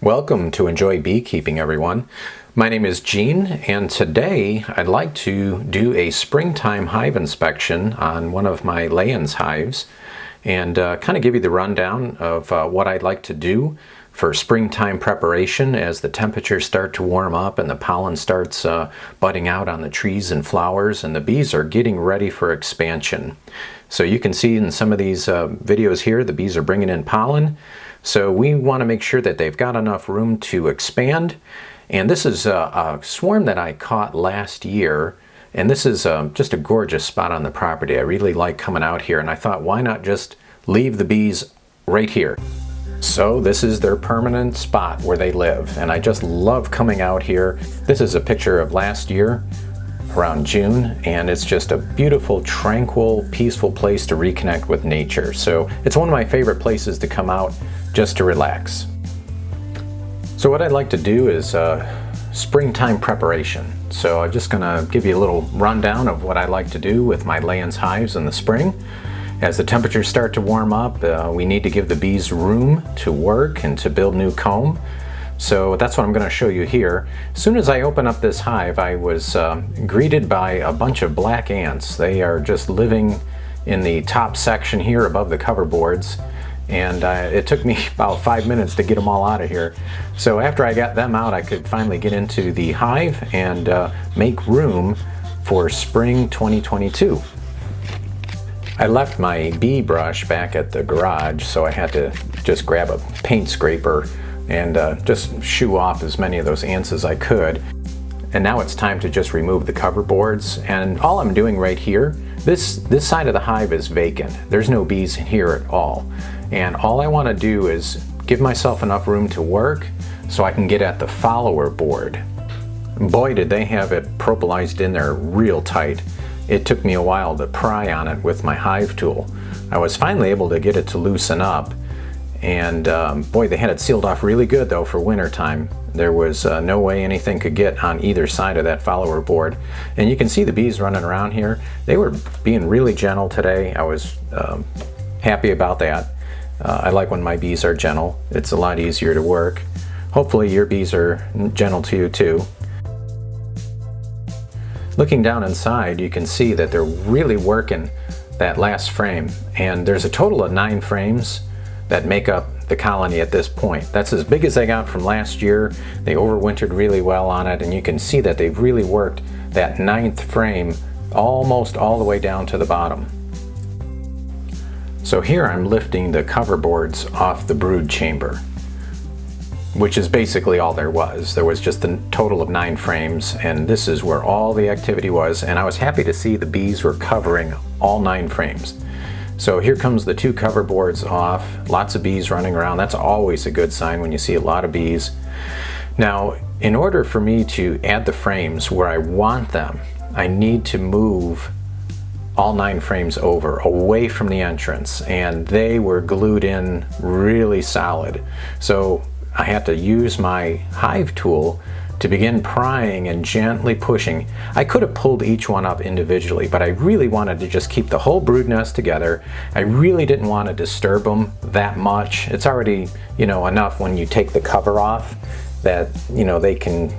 Welcome to Enjoy Beekeeping, everyone. My name is Gene, and today I'd like to do a springtime hive inspection on one of my Layens hives and kind of give you the rundown of what I'd like to do for springtime preparation as the temperatures start to warm up and the pollen starts budding out on the trees and flowers, and the bees are getting ready for expansion. So you can see in some of these videos here, the bees are bringing in pollen. So we want to make sure that they've got enough room to expand. And this is a swarm that I caught last year. And this is just a gorgeous spot on the property. I really like coming out here. And I thought, why not just leave the bees right here? So this is their permanent spot where they live. And I just love coming out here. This is a picture of last year, around June, and it's just a beautiful, tranquil, peaceful place to reconnect with nature. So it's one of my favorite places to come out just to relax. So what I'd like to do is springtime preparation. So I'm just gonna give you a little rundown of what I like to do with my Layens hives in the spring. As the temperatures start to warm up, we need to give the bees room to work and to build new comb. So that's what I'm going to show you here. As soon as I open up this hive, I was greeted by a bunch of black ants. They are just living in the top section here above the cover boards, and it took me about 5 minutes to get them all out of here. So after I got them out, I could finally get into the hive and make room for spring 2022. I left my bee brush back at the garage, so I had to just grab a paint scraper and just shoo off as many of those ants as I could. And now it's time to just remove the cover boards. And all I'm doing right here, this side of the hive is vacant. There's no bees here at all. And all I want to do is give myself enough room to work so I can get at the follower board. Boy, did they have it propolized in there real tight. It took me a while to pry on it with my hive tool. I was finally able to get it to loosen up. And boy, they had it sealed off really good though for winter time. There was no way anything could get on either side of that follower board. And you can see the bees running around here. They were being really gentle today. I was happy about that. I like when my bees are gentle. It's a lot easier to work. Hopefully your bees are gentle to you too. Looking down inside, you can see that they're really working that last frame. And there's a total of 9 frames that make up the colony at this point. That's as big as they got from last year. They overwintered really well on it, and you can see that they've really worked that 9th frame almost all the way down to the bottom. So here I'm lifting the cover boards off the brood chamber, which is basically all there was. There was just a total of 9 frames, and this is where all the activity was, and I was happy to see the bees were covering all 9 frames. So here comes the 2 cover boards off, lots of bees running around. That's always a good sign when you see a lot of bees. Now, in order for me to add the frames where I want them, I need to move all 9 frames over, away from the entrance, and they were glued in really solid. So I had to use my hive tool to begin prying and gently pushing. I could have pulled each one up individually, but I really wanted to just keep the whole brood nest together. I really didn't want to disturb them that much. It's already, enough when you take the cover off that, they can,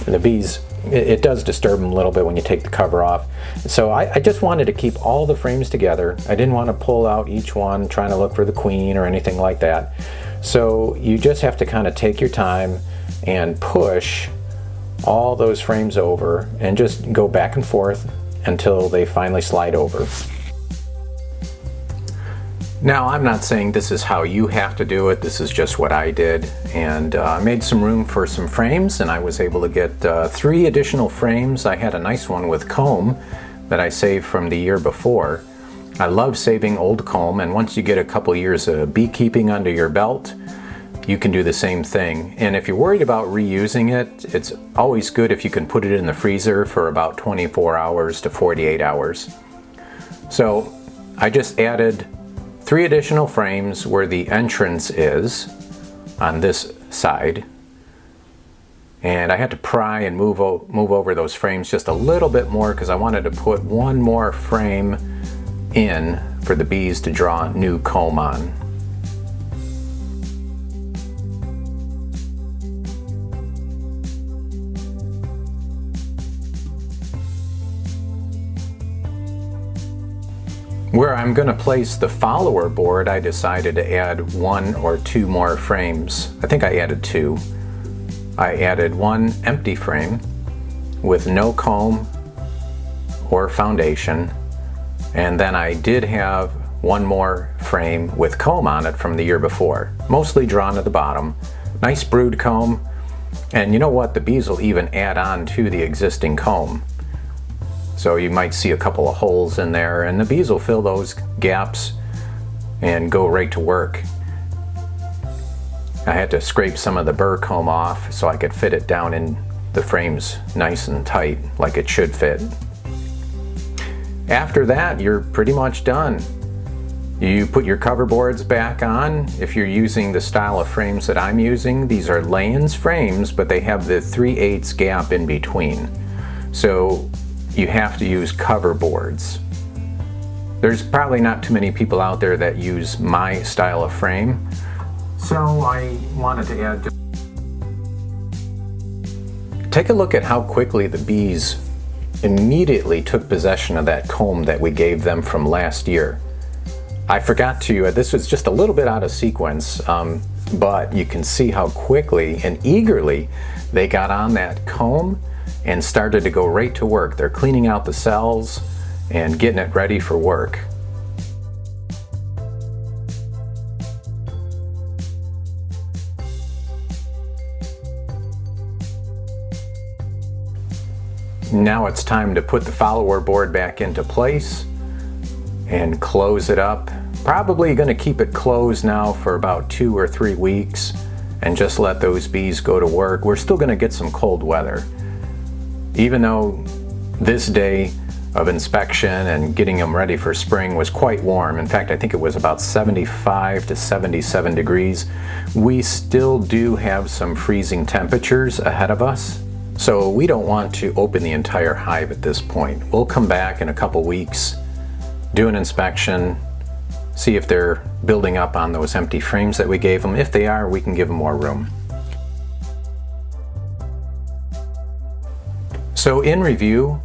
the bees, it does disturb them a little bit when you take the cover off. So I just wanted to keep all the frames together. I didn't want to pull out each one trying to look for the queen or anything like that. So you just have to kind of take your time and push all those frames over and just go back and forth until they finally slide over. Now, I'm not saying this is how you have to do it. This is just what I did, and I made some room for some frames, and I was able to get 3 additional frames. I had a nice one with comb that I saved from the year before. I love saving old comb, and once you get a couple years of beekeeping under your belt, you can do the same thing. And if you're worried about reusing it, it's always good if you can put it in the freezer for about 24 hours to 48 hours. So I just added 3 additional frames where the entrance is on this side. And I had to pry and move over those frames just a little bit more because I wanted to put 1 more frame in for the bees to draw new comb on. Where I'm going to place the follower board, I decided to add 1 or 2 more frames. I think I added 2. I added 1 empty frame with no comb or foundation, and then I did have 1 more frame with comb on it from the year before, mostly drawn at the bottom. Nice brood comb, and you know what, the bees will even add on to the existing comb. So you might see a couple of holes in there, and the bees will fill those gaps and go right to work. I had to scrape some of the burr comb off so I could fit it down in the frames nice and tight, like it should fit. After that, you're pretty much done. You put your cover boards back on. If you're using the style of frames that I'm using, these are Layens frames, but they have the 3/8 gap in between. So you have to use cover boards. There's probably not too many people out there that use my style of frame, so I wanted to add. Take a look at how quickly the bees immediately took possession of that comb that we gave them from last year. I forgot to, this was just a little bit out of sequence, but you can see how quickly and eagerly they got on that comb and started to go right to work. They're cleaning out the cells and getting it ready for work. Now it's time to put the follower board back into place and close it up. Probably going to keep it closed now for about 2 or 3 weeks and just let those bees go to work. We're still going to get some cold weather. Even though this day of inspection and getting them ready for spring was quite warm, in fact I think it was about 75 to 77 degrees, we still do have some freezing temperatures ahead of us. So we don't want to open the entire hive at this point. We'll come back in a couple weeks, do an inspection, see if they're building up on those empty frames that we gave them. If they are, we can give them more room. So in review,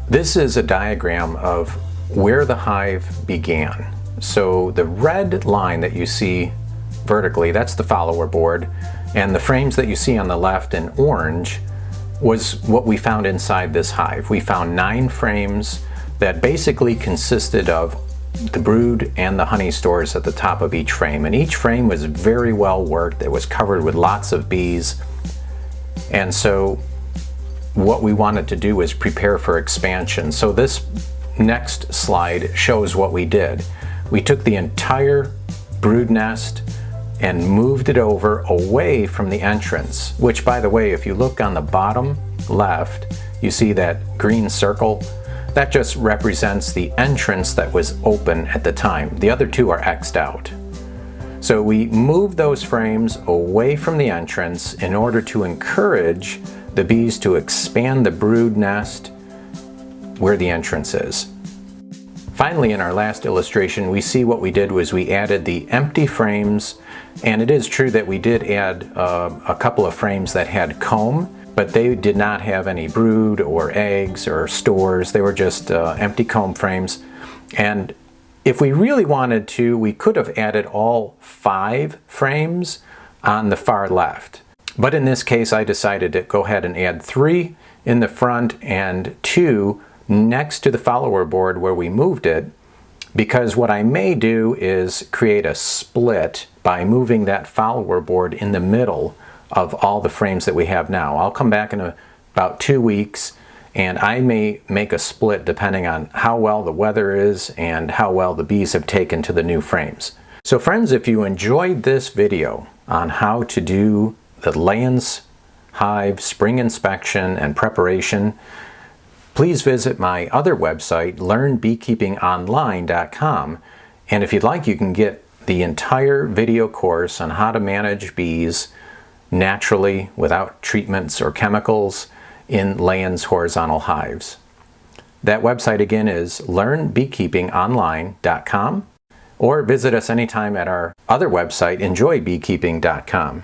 this is a diagram of where the hive began. So the red line that you see vertically, that's the follower board, and the frames that you see on the left in orange was what we found inside this hive. We found 9 frames that basically consisted of the brood and the honey stores at the top of each frame, and each frame was very well worked. It was covered with lots of bees, and so what we wanted to do was prepare for expansion. So this next slide shows what we did. We took the entire brood nest and moved it over away from the entrance, which, by the way, if you look on the bottom left, you see that green circle. That just represents the entrance that was open at the time. The other 2 are X'd out. So we moved those frames away from the entrance in order to encourage the bees to expand the brood nest where the entrance is. Finally, in our last illustration, we see what we did was we added the empty frames, and it is true that we did add a couple of frames that had comb, but they did not have any brood or eggs or stores. They were just empty comb frames. And if we really wanted to, we could have added all 5 frames on the far left. But in this case, I decided to go ahead and add 3 in the front and 2 next to the follower board where we moved it, because what I may do is create a split by moving that follower board in the middle of all the frames that we have now. I'll come back in about 2 weeks, and I may make a split depending on how well the weather is and how well the bees have taken to the new frames. So friends, if you enjoyed this video on how to do the Layens hive spring inspection and preparation, please visit my other website, learnbeekeepingonline.com, and if you'd like, you can get the entire video course on how to manage bees naturally without treatments or chemicals in Layens horizontal hives. That website again is learnbeekeepingonline.com, or visit us anytime at our other website, enjoybeekeeping.com.